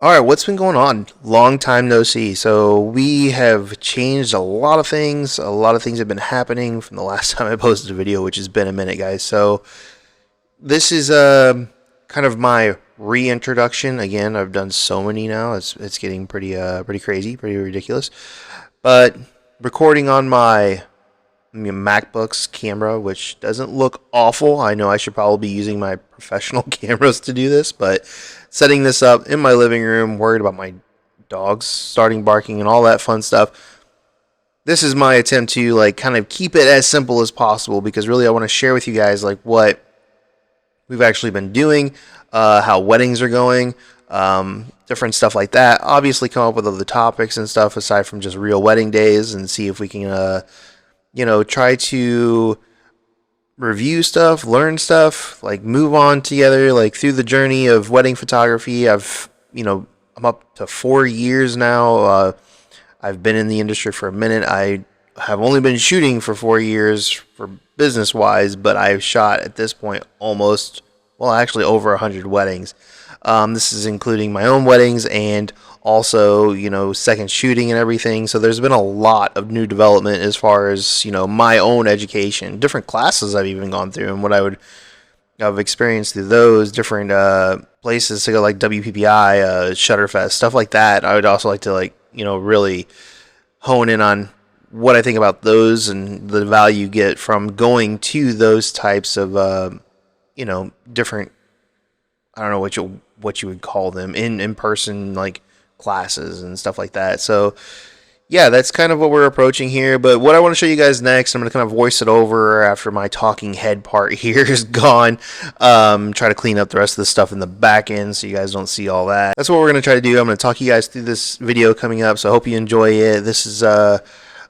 All right, what's been going on? Long time no see. So we have changed a lot of things. A lot of things have been happening from the last time I posted a video, which has been a minute, guys. So this is kind of my reintroduction. Again, I've done so many now. It's getting pretty crazy, pretty ridiculous. But recording on my MacBook's camera, which doesn't look awful. I know I should probably be using my professional cameras to do this, but setting this up in my living room, worried about my dogs starting barking and all that fun stuff. This is my attempt to like kind of keep it as simple as possible because really I want to share with you guys like what we've actually been doing, how weddings are going, different stuff like that. Obviously, come up with other topics and stuff aside from just real wedding days and see if we can try to review stuff, learn stuff, like move on together, like through the journey of wedding photography. I'm up to 4 years now. I've been in the industry for a minute. I have only been shooting for 4 years for business wise, but I've shot at this point actually over 100 weddings. This is including my own weddings and also, second shooting and everything. So there's been a lot of new development as far as, my own education, different classes I've even gone through and what I've experienced through those different places to go like WPPI, Shutterfest, stuff like that. I would also like to really hone in on what I think about those and the value you get from going to those types of, different, I don't know what you would call them in person like classes and stuff like that. So yeah, that's kind of what we're approaching here. But what I want to show you guys next, I'm going to kind of voice it over after my talking head part here is gone. Try to clean up the rest of the stuff in the back end so you guys don't see all that. That's what we're going to try to do. I'm going to talk you guys through this video coming up. So I hope you enjoy it. This is a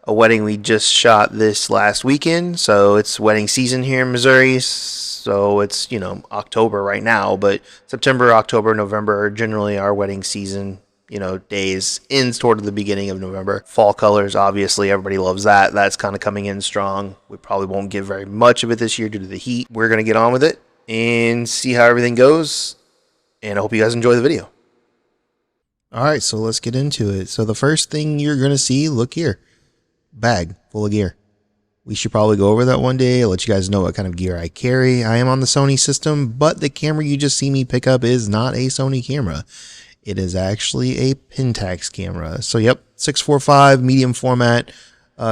wedding we just shot this last weekend. So it's wedding season here in Missouri. So it's, October right now, but September, October, November are generally our wedding season, days ends toward the beginning of November. Fall colors, obviously, everybody loves that. That's kind of coming in strong. We probably won't get very much of it this year due to the heat. We're going to get on with it and see how everything goes. And I hope you guys enjoy the video. All right, so let's get into it. So the first thing you're going to see, look here, bag full of gear. We should probably go over that one day. I'll let you guys know what kind of gear I carry. I am on the Sony system, but the camera you just see me pick up is not a Sony camera. It is actually a Pentax camera. So yep, 645 medium format,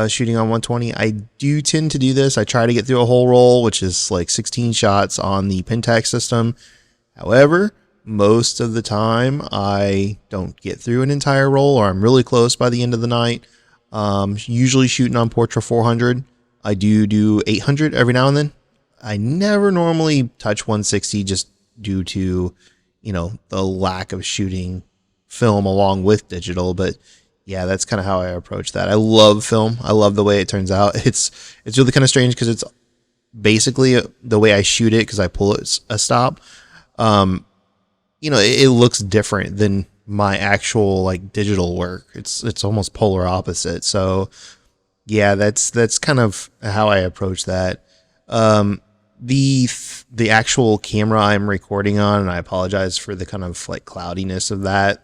shooting on 120. I do tend to do this. I try to get through a whole roll, which is like 16 shots on the Pentax system. However, most of the time I don't get through an entire roll, or I'm really close by the end of the night. Usually shooting on Portra 400. I do 800 every now and then. I never normally touch 160 just due to, the lack of shooting film along with digital. But yeah, that's kind of how I approach that. I love film. I love the way it turns out. It's really kind of strange because it's basically the way I shoot it because I pull it a stop. It looks different than my actual like digital work. It's almost polar opposite. So yeah, that's kind of how I approach that. The actual camera I'm recording on, and I apologize for the kind of like cloudiness of that.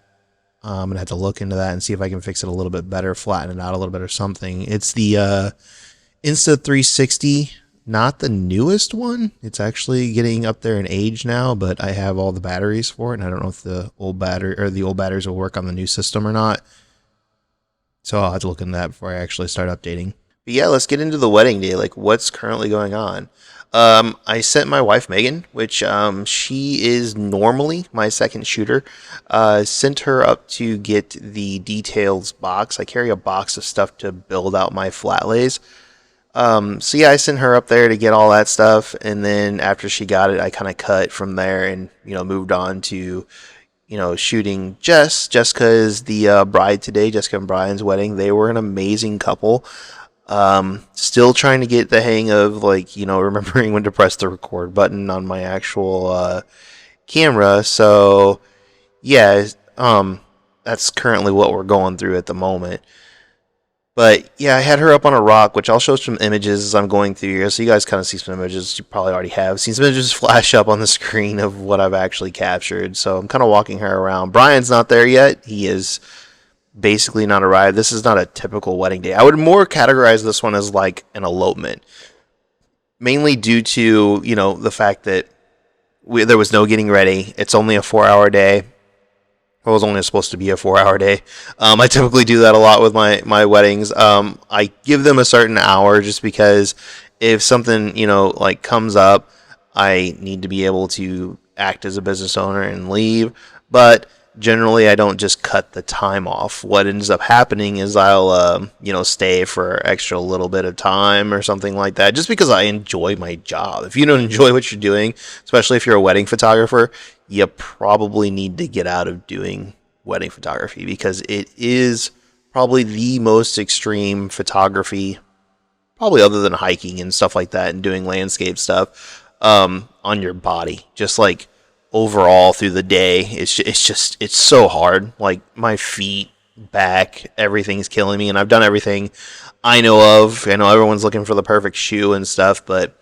I'm gonna have to look into that and see if I can fix it a little bit better, flatten it out a little bit or something. It's the Insta 360, not the newest one. It's actually getting up there in age now, but I have all the batteries for it, and I don't know if the old batteries will work on the new system or not. So I'll have to look into that before I actually start updating. But yeah, let's get into the wedding day, like what's currently going on. I sent my wife Megan, which she is normally my second shooter. Sent her up to get the details box. I carry a box of stuff to build out my flat lays. So yeah, I sent her up there to get all that stuff, and then after she got it, I kind of cut from there and moved on to shooting Jess, because the bride today, Jessica and Brian's wedding, they were an amazing couple. Still trying to get the hang of remembering when to press the record button on my actual camera. So yeah, that's currently what we're going through at the moment. But yeah, I had her up on a rock, which I'll show some images as I'm going through here, so you guys kind of see some images. You probably already have seen some images flash up on the screen of what I've actually captured. So I'm kind of walking her around. Brian's not there yet. He is basically not arrived. This is not a typical wedding day. I would more categorize this one as like an elopement, mainly due to, you know, the fact that there was no getting ready. It's only a 4-hour day. It was only supposed to be a 4-hour day. I typically do that a lot with my weddings. I give them a certain hour just because if something, you know, like comes up, I need to be able to act as a business owner and leave. But generally, I don't just cut the time off. What ends up happening is I'll, you know, stay for extra little bit of time or something like that, just because I enjoy my job. If you don't enjoy what you're doing, especially if you're a wedding photographer, you probably need to get out of doing wedding photography, because it is probably the most extreme photography, probably other than hiking and stuff like that and doing landscape stuff, on your body. Just like overall through the day, it's so hard. Like my feet, back, everything's killing me, and I've done everything I know of. I know everyone's looking for the perfect shoe and stuff, but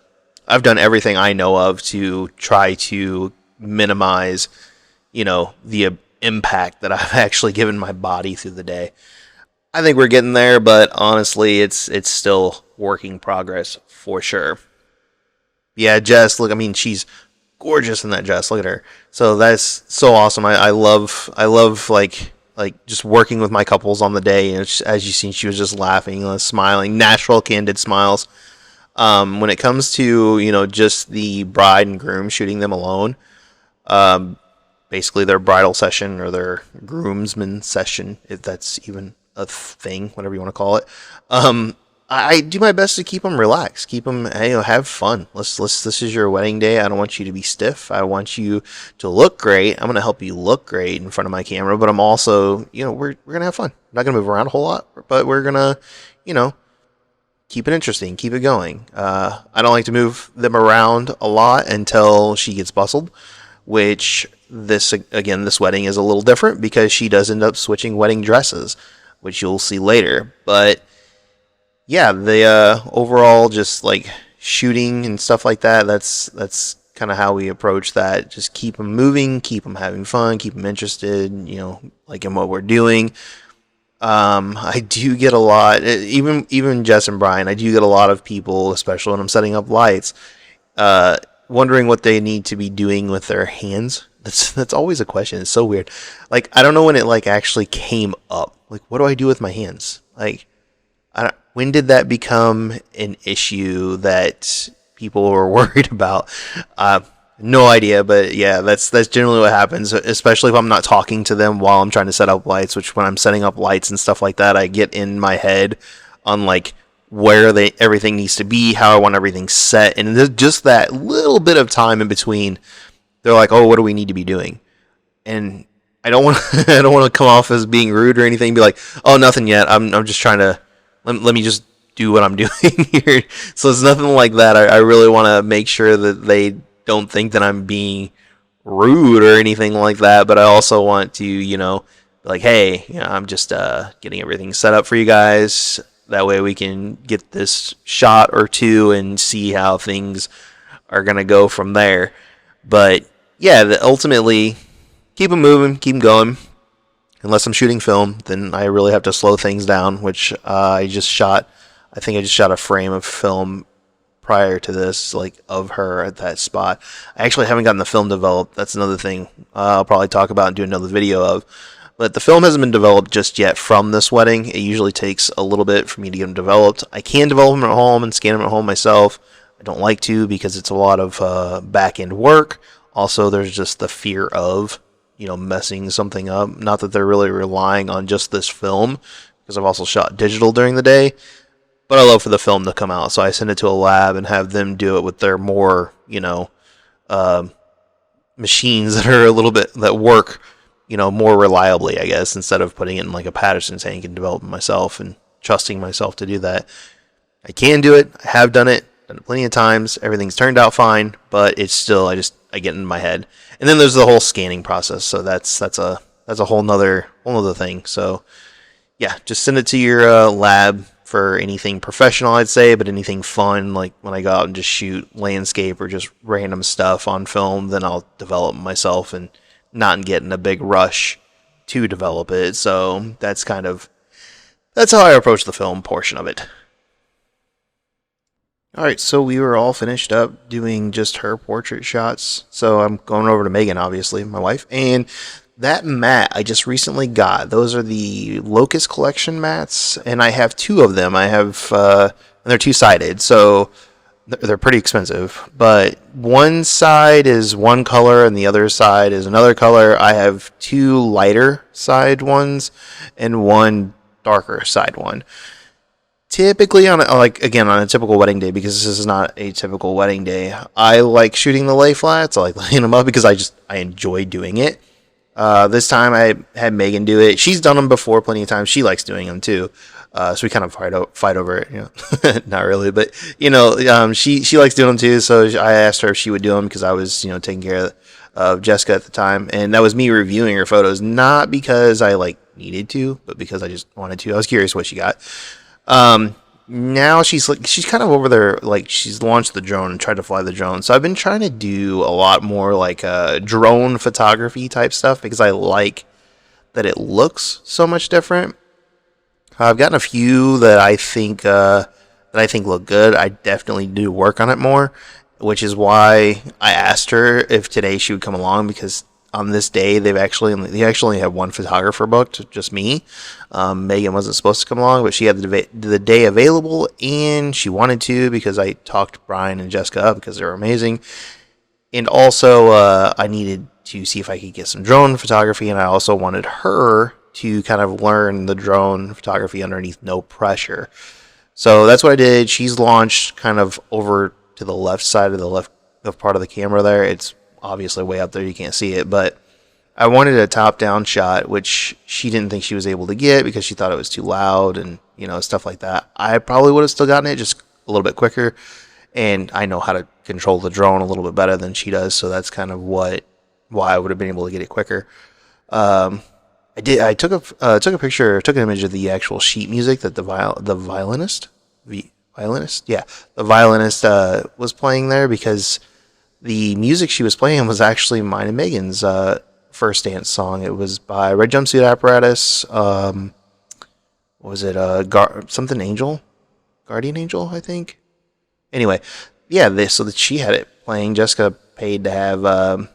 I've done everything I know of to try to minimize, you know, the impact that I've actually given my body through the day. I think we're getting there, but honestly, it's still work in progress for sure. Yeah, Jess, look, I mean, she's gorgeous in that dress. Look at her. So that's so awesome. I love like just working with my couples on the day. And as you seen, she was just laughing, smiling, natural, candid smiles. When it comes to, you know, just the bride and groom, shooting them alone, basically their bridal session or their groomsman session, if that's even a thing, whatever you want to call it. I do my best to keep them relaxed, keep them, you know, have fun. This is your wedding day. I don't want you to be stiff. I want you to look great. I'm going to help you look great in front of my camera, but I'm also, you know, we're going to have fun. I'm not going to move around a whole lot, but we're going to, you know, keep it interesting, keep it going. I don't like to move them around a lot until she gets bustled, which this wedding is a little different because she does end up switching wedding dresses, which you'll see later. But yeah, the overall just like shooting and stuff like that, that's kind of how we approach that. Just keep them moving, keep them having fun, keep them interested, you know, like in what we're doing. I do get a lot, even Jess and Brian, I do get a lot of people, especially when I'm setting up lights, wondering what they need to be doing with their hands. That's always a question. It's so weird. Like, I don't know when it like actually came up. Like, what do I do with my hands? Like, when did that become an issue that people were worried about? No idea, but yeah, that's generally what happens, especially if I'm not talking to them while I'm trying to set up lights, which when I'm setting up lights and stuff like that, I get in my head on like where everything needs to be, how I want everything set, and there's just that little bit of time in between. They're like, "Oh, what do we need to be doing?" And I don't want I don't want to come off as being rude or anything. Be like, "Oh, nothing yet. I'm just trying to let me just do what I'm doing here." So it's nothing like that. I really want to make sure that they don't think that I'm being rude or anything like that, but I also want to, you know, be like, hey, you know, I'm just getting everything set up for you guys. That way we can get this shot or two and see how things are going to go from there. But yeah, ultimately, keep them moving, keep them going. Unless I'm shooting film, then I really have to slow things down, which I just shot a frame of film prior to this, like of her at that spot. I actually haven't gotten the film developed. That's another thing I'll probably talk about and do another video of. But the film hasn't been developed just yet from this wedding. It usually takes a little bit for me to get them developed. I can develop them at home and scan them at home myself. I don't like to because it's a lot of back-end work. Also, there's just the fear of, you know, messing something up. Not that they're really relying on just this film, because I've also shot digital during the day. But I love for the film to come out, so I send it to a lab and have them do it with their more, you know, machines that are a little bit, that work, you know, more reliably, I guess, instead of putting it in like a Patterson tank and developing myself and trusting myself to do that. I can do it. I have done it plenty of times. Everything's turned out fine, but it's still, I get in my head. And then there's the whole scanning process, so that's a whole nother thing. So yeah, just send it to your lab for anything professional, I'd say, but anything fun, like when I go out and just shoot landscape or just random stuff on film, then I'll develop myself and not get in a big rush to develop it. So that's how I approach the film portion of it. All right, so we were all finished up doing just her portrait shots. So I'm going over to Megan, obviously, my wife, and that mat I just recently got. Those are the Locust Collection mats, and I have two of them. I have, and they're two-sided, so they're pretty expensive. But one side is one color, and the other side is another color. I have two lighter side ones, and one darker side one. Typically on a typical wedding day, because this is not a typical wedding day, I like shooting the lay flats. I like laying them up because I enjoy doing it. This time I had Megan do it. She's done them before plenty of times. She likes doing them too. So we kind of fight over it, not really, but she likes doing them too. So I asked her if she would do them because I was, taking care of Jessica at the time. And that was me reviewing her photos, not because I like needed to, but because I just wanted to. I was curious what she got. Now she's kind of over there, like she's launched the drone and tried to fly the drone. So I've been trying to do a lot more like drone photography type stuff because I like that it looks so much different. I've gotten a few that I think look good. I definitely do work on it more, which is why I asked her if today she would come along, because on this day they actually only have one photographer booked, just me. Megan wasn't supposed to come along, but she had the day available, and she wanted to because I talked Brian and Jessica up because they were amazing. And also, I needed to see if I could get some drone photography, and I also wanted her to kind of learn the drone photography underneath no pressure. So that's what I did. She's launched kind of over to the left side of the part of the camera there. It's obviously way up there, you can't see it, but I wanted a top-down shot, which she didn't think she was able to get because she thought it was too loud and, stuff like that. I probably would have still gotten it just a little bit quicker, and I know how to control the drone a little bit better than she does, so that's kind of why I would have been able to get it quicker. I took an image of the actual sheet music that the violinist was playing there, because the music she was playing was actually mine and Megan's first dance song. It was by Red Jumpsuit Apparatus. What was it? Something Angel? Guardian Angel, I think. Anyway, yeah, so that she had it playing. Jessica paid to have, the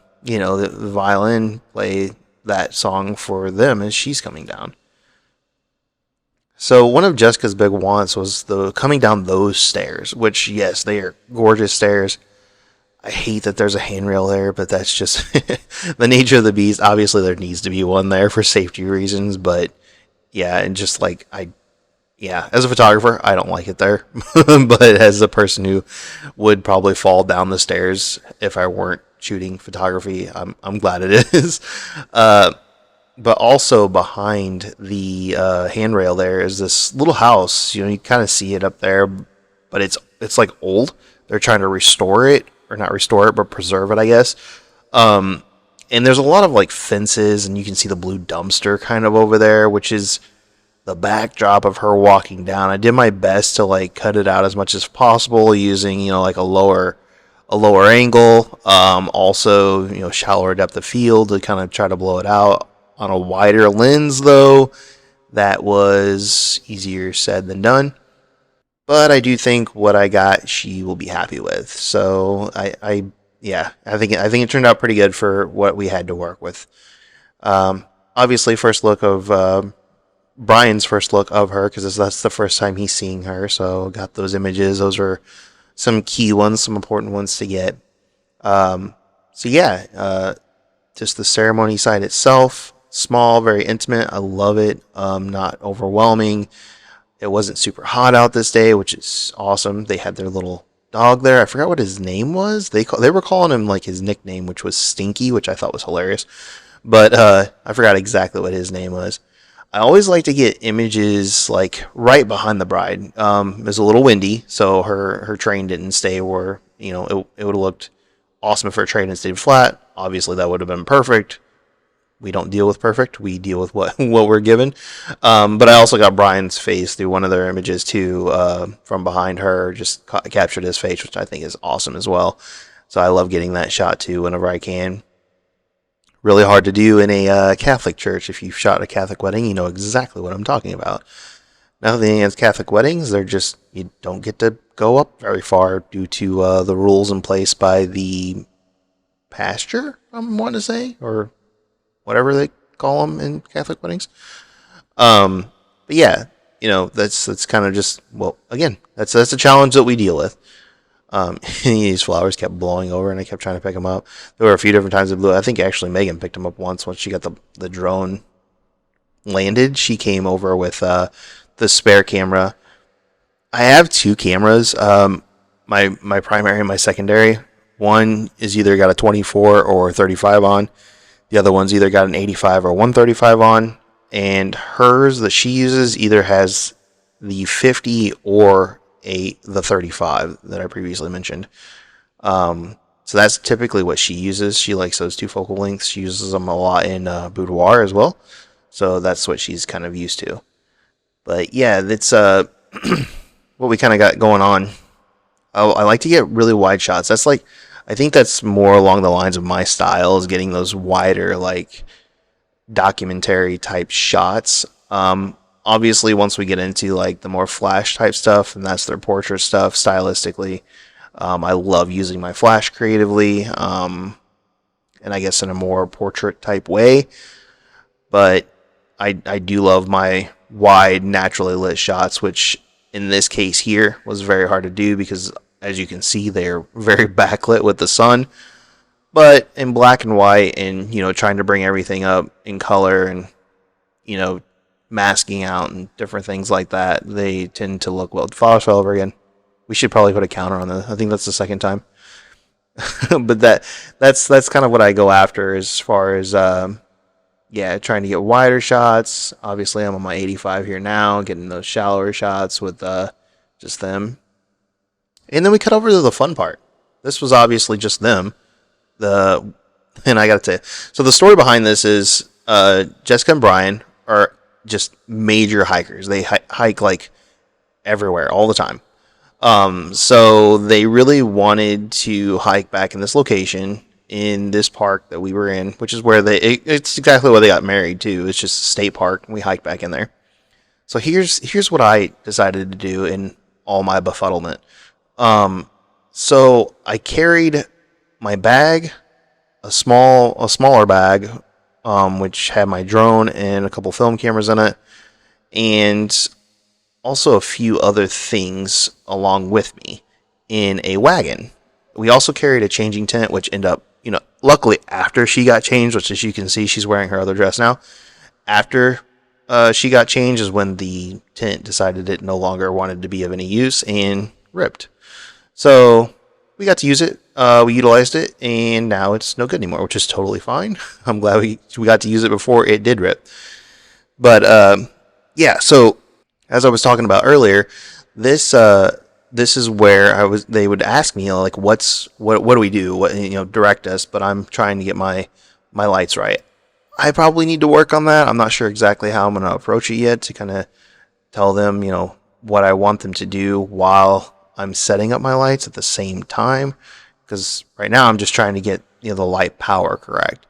violin play that song for them as she's coming down. So one of Jessica's big wants was the coming down those stairs, which, yes, they are gorgeous stairs. I hate that there's a handrail there, but that's just the nature of the beast. Obviously, there needs to be one there for safety reasons, but yeah, and just like as a photographer, I don't like it there, but as a person who would probably fall down the stairs if I weren't shooting photography, I'm glad it is. But also behind the handrail there is this little house. You kind of see it up there, but it's like old. They're trying to restore it, or not restore it, but preserve it, I guess. And there's a lot of like fences, and you can see the blue dumpster kind of over there, which is the backdrop of her walking down. I did my best to like cut it out as much as possible using, like a lower angle. Also, shallower depth of field to kind of try to blow it out. On a wider lens, though, that was easier said than done. But I do think what I got, she will be happy with. So I think it turned out pretty good for what we had to work with. Obviously, Brian's first look of her, because that's the first time he's seeing her. So got those images. Those are some key ones, some important ones to get. Just the ceremony side itself, small, very intimate. I love it. Not overwhelming. It wasn't super hot out this day, which is awesome. They had their little dog there. I forgot what his name was. They were calling him like his nickname, which was Stinky, which I thought was hilarious. But I forgot exactly what his name was. I always like to get images like right behind the bride. It was a little windy, so her train didn't stay where, it would have looked awesome if her train had stayed flat. Obviously, that would have been perfect. we don't deal with perfect. We deal with what we're given. But I also got Brian's face through one of their images too, from behind her. Just captured his face, which I think is awesome as well. So I love getting that shot too whenever I can. Really hard to do in a Catholic church. If you've shot a Catholic wedding, you know exactly what I'm talking about. Nothing against Catholic weddings. They're just, you don't get to go up very far due to the rules in place by the pastor, I want to say, or whatever they call them in Catholic weddings. But yeah, that's kind of just, well, again, that's a challenge that we deal with. These flowers kept blowing over, and I kept trying to pick them up. There were a few different times they blew. I think actually Megan picked them up once she got the drone landed. She came over with the spare camera. I have two cameras, my primary and my secondary. One is either got a 24 or 35 on. The other one's either got an 85 or 135 on. And hers that she uses either has the 50 or the 35 that I previously mentioned. So that's typically what she uses. She likes those two focal lengths. She uses them a lot in boudoir as well. So that's what she's kind of used to. But yeah, that's what we kind of got going on. I like to get really wide shots. That's like, I think that's more along the lines of my style, is getting those wider, like, documentary type shots. Obviously, once we get into like the more flash type stuff, and that's their portrait stuff, stylistically, I love using my flash creatively, and I guess in a more portrait type way. But I do love my wide, naturally lit shots, which in this case here was very hard to do because, as you can see, they're very backlit with the sun. But in black and white, and trying to bring everything up in color, and masking out and different things like that, they tend to look well. The flowers fell over again. We should probably put a counter on that. I think that's the second time. But that's kind of what I go after as far as trying to get wider shots. Obviously, I'm on my 85 here now, getting those shallower shots with just them. And then we cut over to the fun part. This was obviously just them. And I gotta tell you, so the story behind this is Jessica and Brian are just major hikers. They hike like everywhere all the time. So they really wanted to hike back in this location, in this park that we were in, which is where it's exactly where they got married too. It's just a state park, and we hiked back in there. So here's what I decided to do in all my befuddlement. So I carried my bag, a smaller bag, which had my drone and a couple film cameras in it, and also a few other things along with me in a wagon. We also carried a changing tent, which ended up, luckily after she got changed, which as you can see, she's wearing her other dress now. After she got changed is when the tent decided it no longer wanted to be of any use and ripped. So we got to use it. We utilized it, and now it's no good anymore, which is totally fine. I'm glad we got to use it before it did rip. But yeah, so as I was talking about earlier, this is where they would ask me, like, what do we do? What, direct us. But I'm trying to get my lights right. I probably need to work on that. I'm not sure exactly how I'm going to approach it yet, to kind of tell them, what I want them to do while I'm setting up my lights at the same time. Because right now I'm just trying to get the light power correct.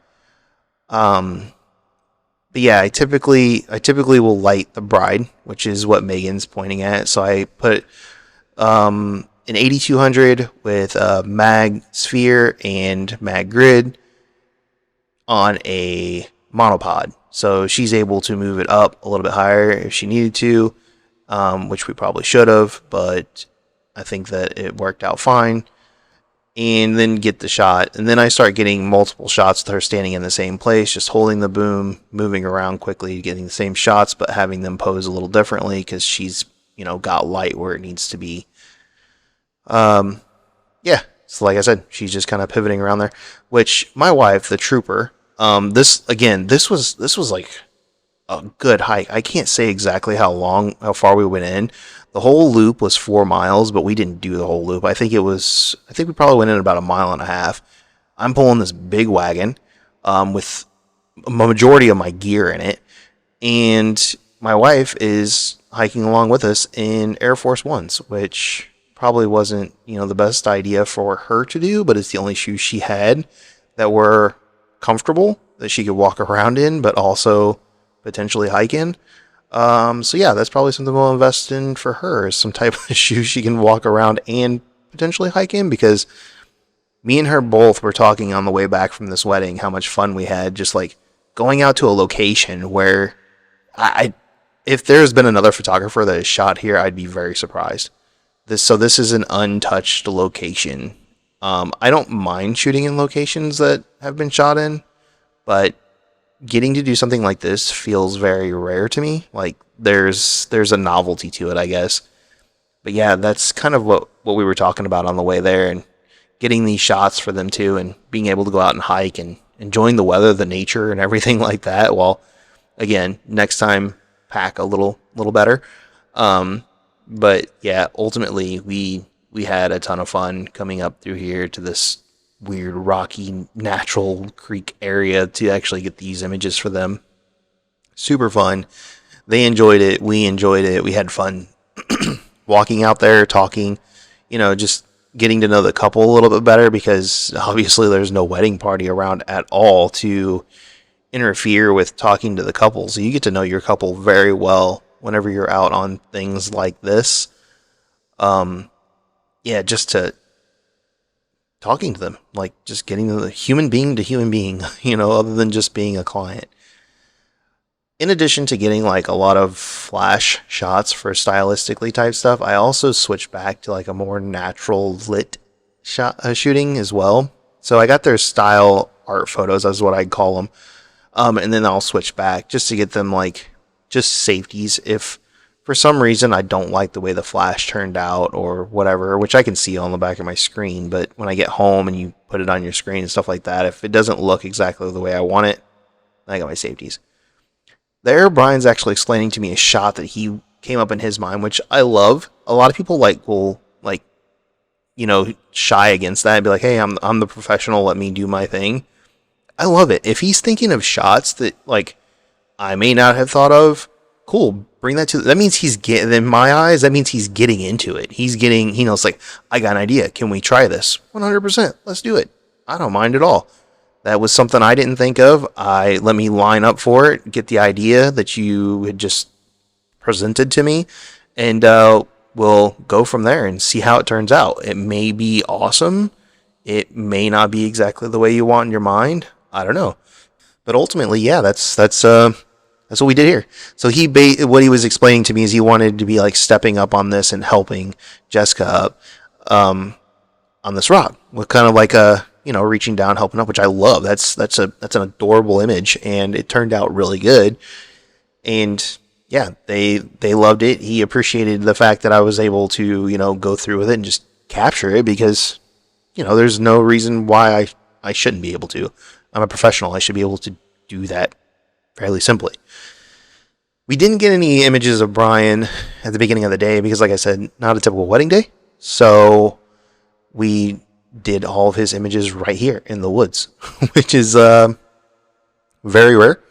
But yeah, I typically will light the bride, which is what Megan's pointing at. So I put an 8200 with a mag sphere and mag grid on a monopod. So she's able to move it up a little bit higher if she needed to, which we probably should have, but I think that it worked out fine. And then get the shot. And then I start getting multiple shots with her standing in the same place, just holding the boom, moving around quickly, getting the same shots, but having them pose a little differently because she's, got light where it needs to be. Yeah, so like I said, she's just kind of pivoting around there, which my wife, the trooper, this was like a good hike. I can't say exactly how far we went in. The whole loop was 4 miles, but we didn't do the whole loop. I think we probably went in about 1.5 miles. I'm pulling this big wagon, with a majority of my gear in it. And my wife is hiking along with us in Air Force Ones, which probably wasn't, the best idea for her to do, but it's the only shoes she had that were comfortable, that she could walk around in, but also potentially hike in. So yeah, that's probably something we'll invest in for her, is some type of shoes she can walk around and potentially hike in, because me and her both were talking on the way back from this wedding how much fun we had just like going out to a location where if there's been another photographer that has shot here, I'd be very surprised. This is an untouched location. I don't mind shooting in locations that have been shot in, but getting to do something like this feels very rare to me. Like there's a novelty to it, I guess. But yeah, that's kind of what we were talking about on the way there, and getting these shots for them too, and being able to go out and hike and enjoying the weather, the nature, and everything like that. While, again, next time pack a little better. But yeah, ultimately we had a ton of fun coming up through here to this weird rocky natural creek area to actually get these images for them. Super fun. They enjoyed it. We enjoyed it. We had fun walking out there, talking, just getting to know the couple a little bit better, because obviously there's no wedding party around at all to interfere with talking to the couple. So you get to know your couple very well whenever you're out on things like this. Yeah, just to talking to them, like just getting the human being to human being, other than just being a client. In addition to getting like a lot of flash shots for stylistically type stuff, I also switched back to like a more natural lit shooting as well. So I got their style art photos, that's what I'd call them. And then I'll switch back just to get them like just safeties. If for some reason I don't like the way the flash turned out or whatever, which I can see on the back of my screen, but when I get home and you put it on your screen and stuff like that, if it doesn't look exactly the way I want it, I got my safeties. There, Brian's actually explaining to me a shot that he came up in his mind, which I love. A lot of people will shy against that and be like, "Hey, I'm the professional. Let me do my thing." I love it. If he's thinking of shots that like I may not have thought of, cool. Bring that to. That means he's getting. In my eyes, that means he's getting into it. He's getting. He knows like, I got an idea. Can we try this? 100%. Let's do it. I don't mind at all. That was something I didn't think of. Let me line up for it, get the idea that you had just presented to me, and we'll go from there and see how it turns out. It may be awesome. It may not be exactly the way you want in your mind. I don't know. But ultimately, yeah, that's what we did here. So what he was explaining to me is he wanted to be like stepping up on this and helping Jessica up on this rock with kind of like a reaching down, helping up, which I love. That's an adorable image, and it turned out really good. And yeah, they loved it. He appreciated the fact that I was able to go through with it and just capture it, because there's no reason why I shouldn't be able to. I'm a professional. I should be able to do that fairly simply. We didn't get any images of Brian at the beginning of the day because, like I said, not a typical wedding day. So we did all of his images right here in the woods, which is very rare.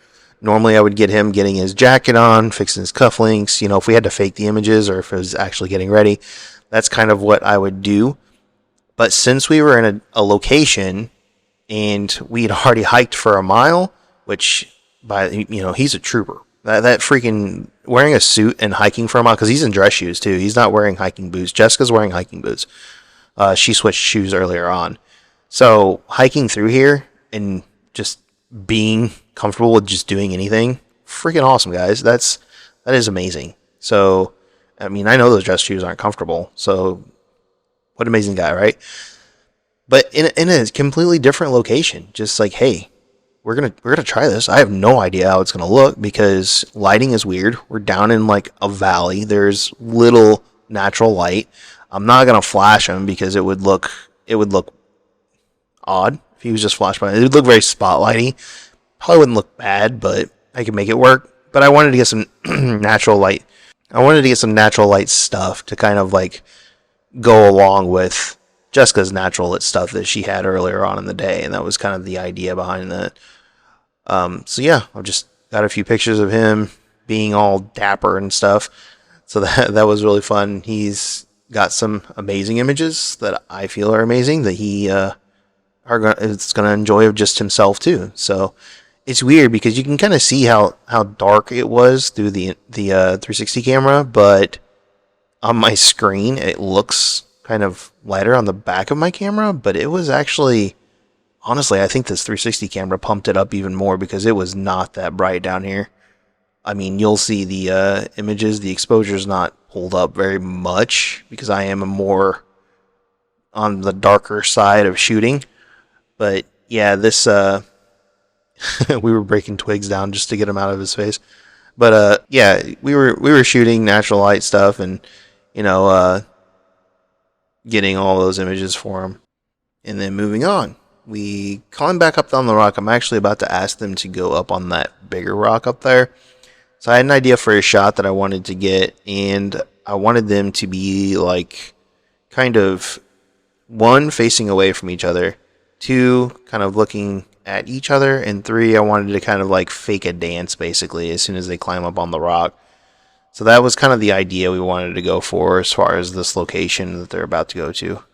Normally I would get him getting his jacket on, fixing his cufflinks, if we had to fake the images or if it was actually getting ready. That's kind of what I would do. But since we were in a location and we had already hiked for a mile, which he's a trooper. That freaking wearing a suit and hiking for a mile, because he's in dress shoes too. He's not wearing hiking boots. Jessica's wearing hiking boots. She switched shoes earlier on. So hiking through here and just being comfortable with just doing anything, freaking awesome, guys. That is amazing. So, I mean, I know those dress shoes aren't comfortable. So, what an amazing guy, right? But in a completely different location, just like, hey, we're gonna try this. I have no idea how it's gonna look because lighting is weird. We're down in like a valley. There's little natural light. I'm not gonna flash him because it would look odd if he was just flashed by. It would look very spotlighty. Probably wouldn't look bad, but I could make it work. But I wanted to get some natural light. I wanted to get some natural light stuff to kind of like go along with Jessica's natural lit stuff that she had earlier on in the day, and that was kind of the idea behind that. So yeah, I've just got a few pictures of him being all dapper and stuff. So that was really fun. He's got some amazing images that I feel are amazing that he is gonna enjoy of just himself too. So it's weird because you can kind of see how dark it was through the 360 camera, but on my screen it looks kind of lighter on the back of my camera. But it was actually, honestly, I think this 360 camera pumped it up even more because it was not that bright down here. I mean, you'll see the images, the exposure's not pulled up very much because I am a more on the darker side of shooting. But yeah, this we were breaking twigs down just to get him out of his face. But yeah, we were shooting natural light stuff and you know getting all those images for him. And then moving on, we climb back up on the rock. I'm actually about to ask them to go up on that bigger rock up there. So I had an idea for a shot that I wanted to get, and I wanted them to be like kind of one facing away from each other, two kind of looking at each other, and three I wanted to kind of like fake a dance basically as soon as they climb up on the rock. So that was kind of the idea we wanted to go for as far as this location that they're about to go to.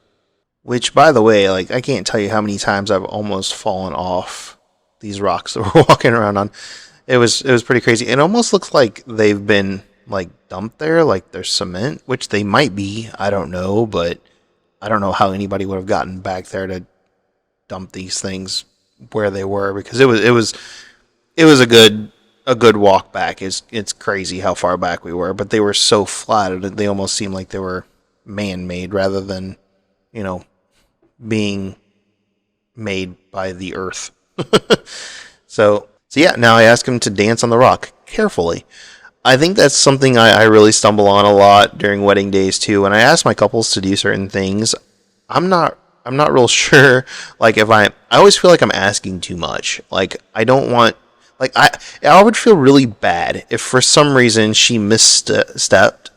Which, by the way, like I can't tell you how many times I've almost fallen off these rocks that we're walking around on. It was pretty crazy. It almost looks like they've been like dumped there, like there's cement, which they might be. I don't know, but I don't know how anybody would have gotten back there to dump these things where they were because it was a good walk back. It's crazy how far back we were, but they were so flat that they almost seemed like they were man-made rather than, you know, being made by the earth. So yeah, now I ask him to dance on the rock carefully. I think that's something I really stumble on a lot during wedding days too. When I ask my couples to do certain things, I'm not real sure. Like if I always feel like I'm asking too much. Like I don't want. Like I would feel really bad if for some reason she misstepped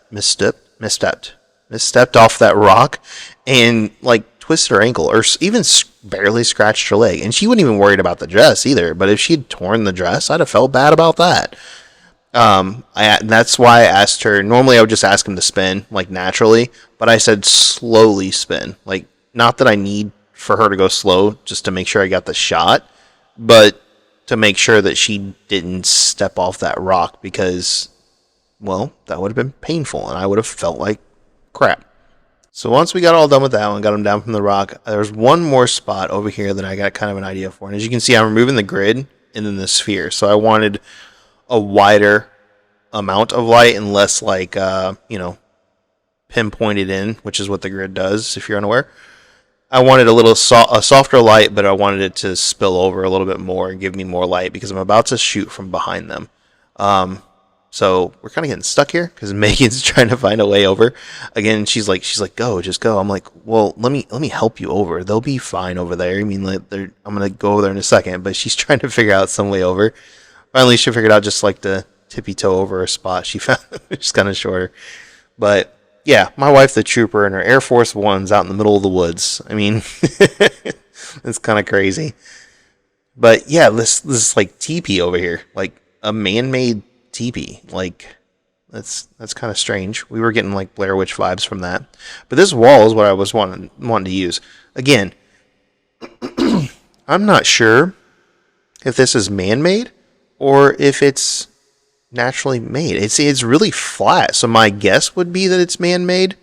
off that rock and like twisted her ankle or even barely scratched her leg, and she wasn't even worried about the dress either. But if she had torn the dress, I'd have felt bad about that. That's why I asked her. Normally, I would just ask him to spin like naturally, but I said slowly spin. Like not that I need for her to go slow just to make sure I got the shot, but to make sure that she didn't step off that rock because, well, that would have been painful and I would have felt like crap. So once we got all done with that one, got him down from the rock, there's one more spot over here that I got kind of an idea for. And as you can see, I'm removing the grid and then the sphere. So I wanted a wider amount of light and less like, pinpointed in, which is what the grid does, if you're unaware. I wanted a softer light, but I wanted it to spill over a little bit more and give me more light because I'm about to shoot from behind them. So we're kind of getting stuck here because Megan's trying to find a way over. Again, she's like, go, just go. I'm like, well, let me help you over. They'll be fine over there. I mean, I'm gonna go over there in a second, but she's trying to figure out some way over. Finally, she figured out just like the tippy toe over a spot she found, which is kind of shorter. But yeah, my wife, the trooper, in her Air Force Ones out in the middle of the woods. I mean, it's kind of crazy. But yeah, this like teepee over here, like a man-made teepee. Like that's kind of strange. We were getting like Blair Witch vibes from that. But this wall is what I was wanting to use. Again, I'm not sure if this is man-made or if it's naturally made. It's really flat, so my guess would be that it's man-made.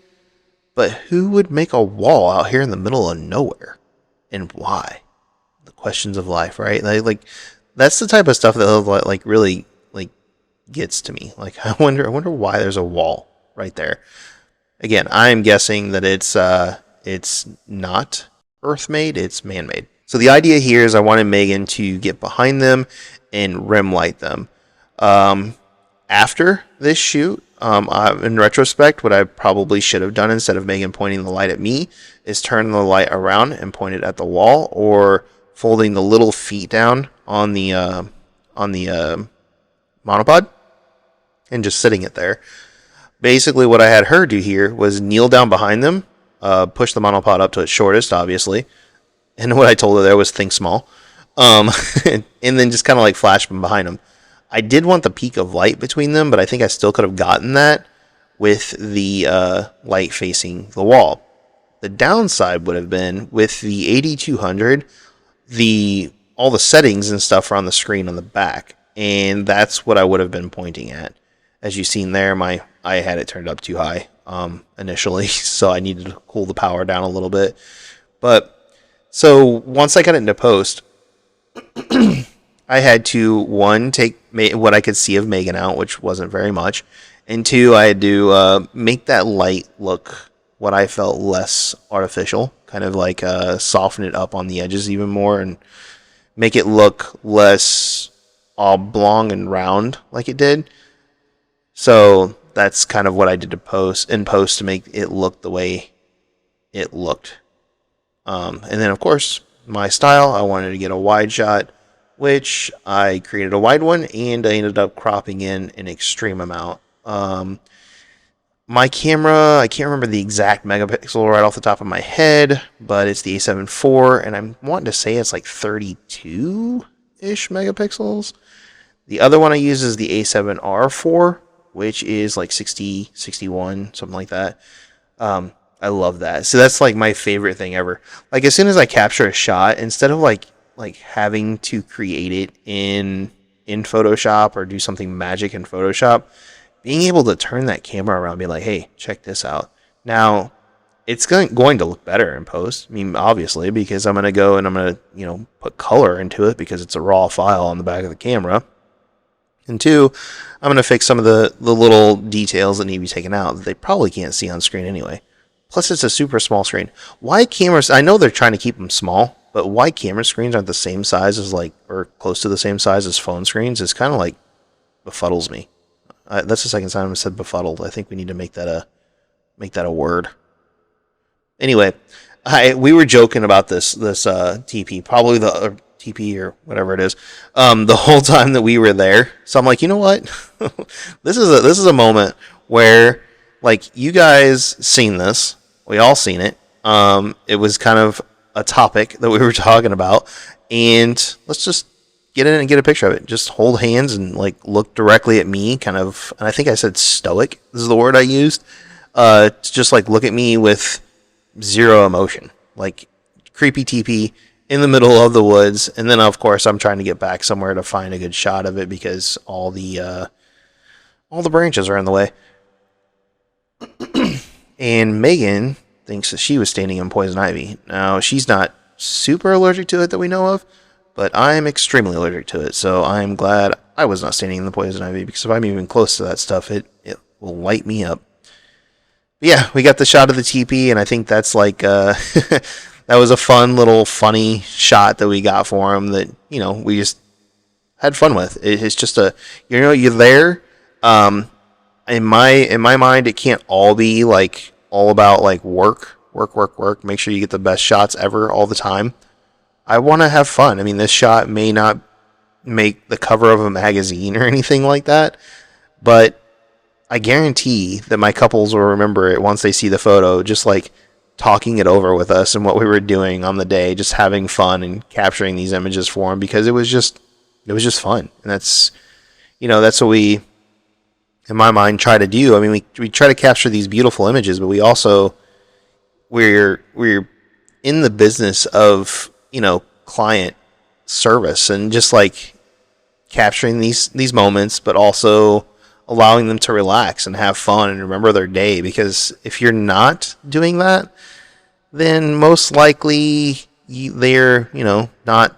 But who would make a wall out here in the middle of nowhere, and why? The questions of life, right? Like that's the type of stuff that like really like gets to me. Like I wonder why there's a wall right there. Again, I'm guessing that it's not Earth-made, it's man-made. So the idea here is I wanted Megan to get behind them and rim light them. After this shoot, in retrospect, what I probably should have done instead of Megan pointing the light at me is turn the light around and point it at the wall, or folding the little feet down on the monopod and just sitting it there. Basically, what I had her do here was kneel down behind them, push the monopod up to its shortest, obviously, and what I told her there was think small. um, and then just kind of like flash from behind them. I did want the peak of light between them, but I think I still could have gotten that with the light facing the wall. The downside would have been with the 8200, all the settings and stuff are on the screen on the back, and that's what I would have been pointing at. As you've seen there, I had it turned up too high initially, so I needed to cool the power down a little bit. But so once I got it into post, I had to, one, take what I could see of Megan out, which wasn't very much, and two, I had to make that light look what I felt less artificial, kind of like soften it up on the edges even more and make it look less oblong and round like it did. So that's kind of what I did in post to make it look the way it looked. And then, of course, my style, I wanted to get a wide shot, which I created a wide one, and I ended up cropping in an extreme amount. My camera, I can't remember the exact megapixel right off the top of my head, but it's the A7IV, and I'm wanting to say it's like 32-ish megapixels. The other one I use is the A7R4, which is like 60, 61, something like that. I love that. So that's like my favorite thing ever. Like as soon as I capture a shot, instead of like having to create it in Photoshop or do something magic in Photoshop, being able to turn that camera around and be like, hey, check this out. Now, it's going to look better in post. I mean, obviously, because I'm going to go and I'm going to, put color into it because it's a raw file on the back of the camera. And two, I'm going to fix some of the little details that need to be taken out that they probably can't see on screen anyway. Plus, it's a super small screen. Why cameras, I know they're trying to keep them small, but why camera screens aren't the same size as or close to the same size as phone screens is kind of like befuddles me. That's the second time I said befuddled. I think we need to make that a word. Anyway, we were joking about this TP, probably the TP or whatever it is, the whole time that we were there. So I'm like, you know what? This is a moment where like you guys seen this, we all seen it. It was kind of a topic that we were talking about, and let's just get in and get a picture of it. Just hold hands and like look directly at me, kind of. And I think I said stoic. This is the word I used. To just like look at me with zero emotion, like creepy TP in the middle of the woods. And then of course I'm trying to get back somewhere to find a good shot of it because all the branches are in the way. And Megan thinks that she was standing in poison ivy. Now she's not super allergic to it that we know of, but I'm extremely allergic to it, so I'm glad I was not standing in the poison ivy, because if I'm even close to that stuff, it will light me up. But yeah, we got the shot of the TP, and I think that's like, that was a fun little funny shot that we got for him that, we just had fun with. It's just you're there. In my mind, it can't all be like, all about like work. Make sure you get the best shots ever all the time. I want to have fun. I mean, this shot may not make the cover of a magazine or anything like that, but I guarantee that my couples will remember it once they see the photo, just like talking it over with us and what we were doing on the day, just having fun and capturing these images for them, because it was just fun. And that's what we, in my mind, try to do. I mean, we try to capture these beautiful images, but we're in the business of, client service and just like capturing these moments, but also allowing them to relax and have fun and remember their day. Because if you're not doing that, then most likely they're, not,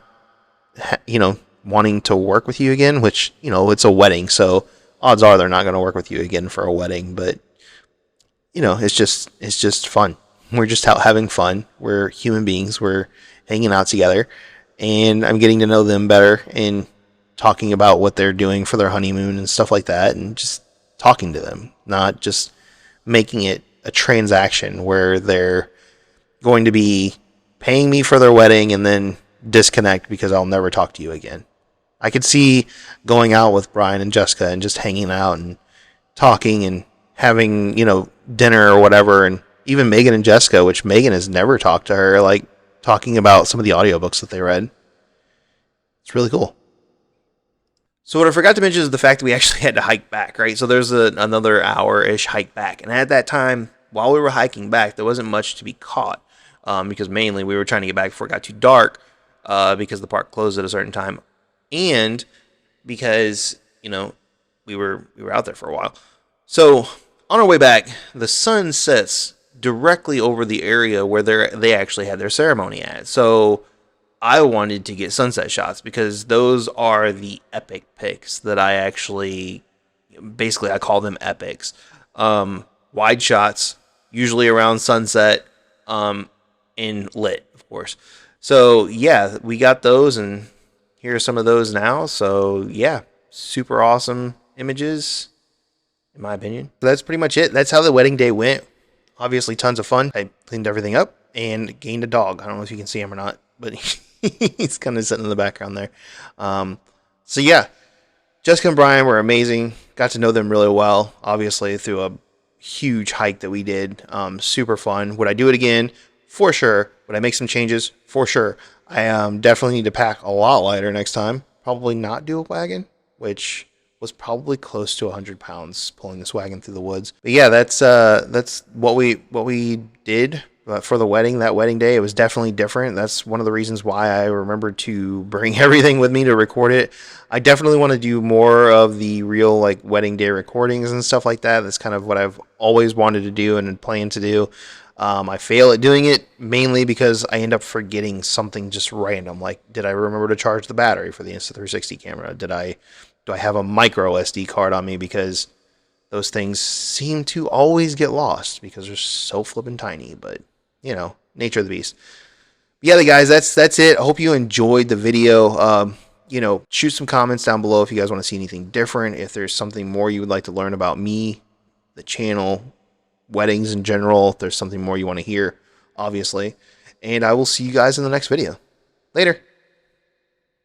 wanting to work with you again, which, it's a wedding. So odds are they're not going to work with you again for a wedding, but it's just fun. We're just out having fun. We're human beings. We're hanging out together, and I'm getting to know them better and talking about what they're doing for their honeymoon and stuff like that, and just talking to them, not just making it a transaction where they're going to be paying me for their wedding and then disconnect because I'll never talk to you again. I could see going out with Brian and Jessica and just hanging out and talking and having, dinner or whatever, and even Megan and Jessica, which Megan has never talked to her, like talking about some of the audiobooks that they read. It's really cool. So what I forgot to mention is the fact that we actually had to hike back, right? So there's another hour-ish hike back. And at that time, while we were hiking back, there wasn't much to be caught because mainly we were trying to get back before it got too dark because the park closed at a certain time. And because, we were out there for a while. So on our way back, the sun sets directly over the area where they actually had their ceremony at. So I wanted to get sunset shots because those are the epic pics that I actually, basically I call them epics. Wide shots, usually around sunset, in lit, of course. So yeah, we got those, and here are some of those now. So yeah, super awesome images, in my opinion. That's pretty much it. That's how the wedding day went. Obviously, tons of fun. I cleaned everything up and gained a dog. I don't know if you can see him or not, but he's kind of sitting in the background there. So yeah, Jessica and Brian were amazing. Got to know them really well, obviously, through a huge hike that we did. Super fun. Would I do it again? For sure. Would I make some changes? For sure. I definitely need to pack a lot lighter next time. Probably not do a wagon, which was probably close to 100 pounds pulling this wagon through the woods. But yeah, that's what we did for the wedding. That wedding day, it was definitely different. That's one of the reasons why I remembered to bring everything with me to record it. I definitely want to do more of the real like wedding day recordings and stuff like that. That's kind of what I've always wanted to do and planned to do. I fail at doing it mainly because I end up forgetting something just random. Like, did I remember to charge the battery for the Insta360 camera? Do I have a micro SD card on me? Because those things seem to always get lost because they're so flippin' tiny. But, nature of the beast. But yeah, guys, that's it. I hope you enjoyed the video. Shoot some comments down below if you guys want to see anything different. If there's something more you would like to learn about me, the channel, weddings in general. If there's something more you want to hear, obviously. And I will see you guys in the next video. Later.